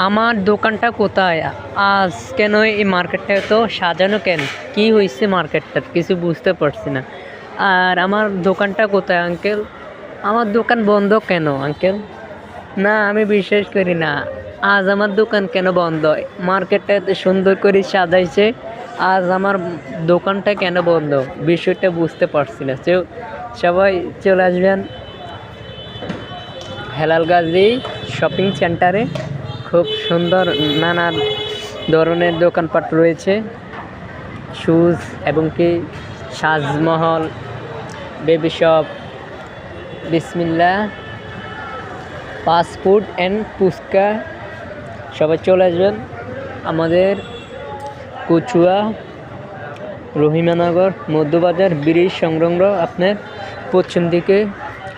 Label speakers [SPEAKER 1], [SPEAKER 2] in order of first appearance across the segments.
[SPEAKER 1] আমার দোকানটা কোথায়? আজ কেন এই মার্কেটটা এত সাজানো কেন? কি হইছে মার্কেটটার? কিছু বুঝতে পারছি না। আর আমার দোকানটা কোথায় আঙ্কেল? আমার দোকান বন্ধ কেন আঙ্কেল? না, আমি বিশ্বাস করি না। আজ আমার দোকান কেন বন্ধ? মার্কেটটা এত সুন্দর করে সাজাইছে, আজ আমার দোকানটা কেন বন্ধ? বিষয়টা বুঝতে পারছি না। সবাই চলে আসবেন হেলালগাজী শপিং সেন্টারে। খুব সুন্দর নানা ধরনের দোকানপাট রয়েছে, শুজ এবং কি Sajmahal, baby shop, Bismillah, fast food and fuchka. সবাই চলে আসবেন আমাদের কচুয়া রহিমানগর মধ্যবাজার ব্রিজ সংলগ্ন আপনার পশ্চিম দিকে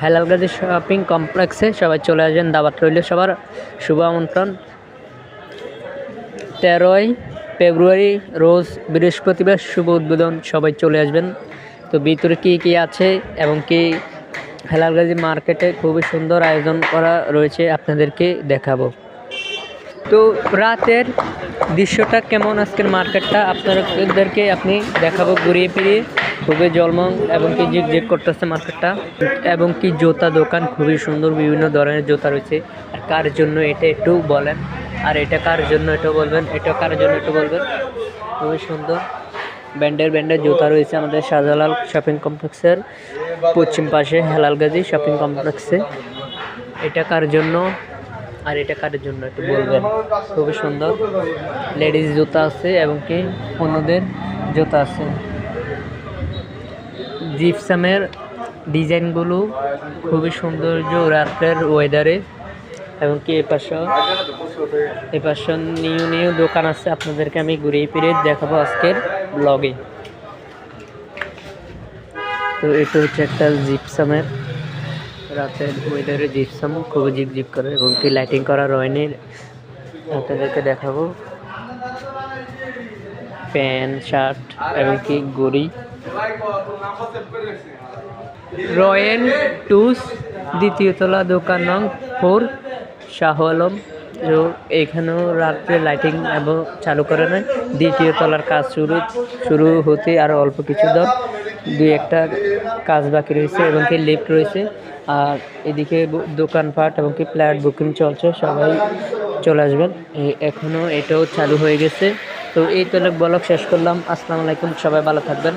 [SPEAKER 1] হেলালগাজী শপিং কমপ্লেক্সে সবাই চলে আসবেন। দাওয়াত রইল সবার, শুভ আমন্ত্রণ। 13ই ফেব্রুয়ারি রোজ বৃহস্পতিবার শুভ উদ্বোধন, সবাই চলে আসবেন। তো ভিতরে কী আছে এবং কি হেলালগাজী মার্কেটে খুবই সুন্দর আয়োজন করা রয়েছে, আপনাদেরকে দেখাবো। তো রাতের দৃশ্যটা কেমন আজকের মার্কেটটা আপনাদেরকে আপনি দেখাবো ঘুরিয়ে ফিরিয়ে। খুবই জলমং এবং কি ঝিকঝিক করতেছে মার্কেটটা, এবং কি জুতা দোকান খুবই সুন্দর, বিভিন্ন ধরনের জুতা রয়েছে। আর কার জন্য এটা একটু বলেন, আর এটা কার জন্য এটা বলবেন, এটা কার জন্য একটু বলবেন। খুবই সুন্দর ব্র্যান্ডের জুতা রয়েছে আমাদের শাহজালাল শপিং কমপ্লেক্সের পশ্চিম পাশে হেলালগাজী শপিং কমপ্লেক্সে। এটা কার জন্য আর এটা কার জন্য একটু বলবেন। খুবই সুন্দর লেডিস জুতা আছে এবং কি অন্যদের জুতা আছে। জিপসামের ডিজাইনগুলো খুবই সৌন্দর্য রাতের ওয়েদারে, এবং কি এপাশে নিউ দোকান আছে, আপনাদেরকে আমি ঘুরিয়ে ফিরে দেখাবো আজকের ব্লগে। তো এটা হচ্ছে একটা জিপসামের রাতের ওয়েদারে জিপসাম, খুবই ঝিকঝিক করে এবং কি লাইটিং করা রয়্যালের আপনাদেরকে দেখাবো। প্যান্ট শার্ট এবং কি ঘড়ি, রয়্যাল টুস দ্বিতীয় তলা, দোকান নং 4, শাহ আলম। তো এখানেও রাত্রে লাইটিং এবং চালু করে নেয়। দ্বিতীয় তলার কাজ শুরু হতে আরও অল্প কিছু দুই একটা কাজ বাকি রয়েছে এবং কি লিফট রয়েছে। আর এদিকে দোকানপাট এবং কি ফ্ল্যাট বুকিং চলছে, সবাই চলে আসবেন। এখনও এটাও চালু হয়ে গেছে। তো এই তলাক ব্লগ শেষ করলাম। আসসালামু আলাইকুম, সবাই ভালো থাকবেন।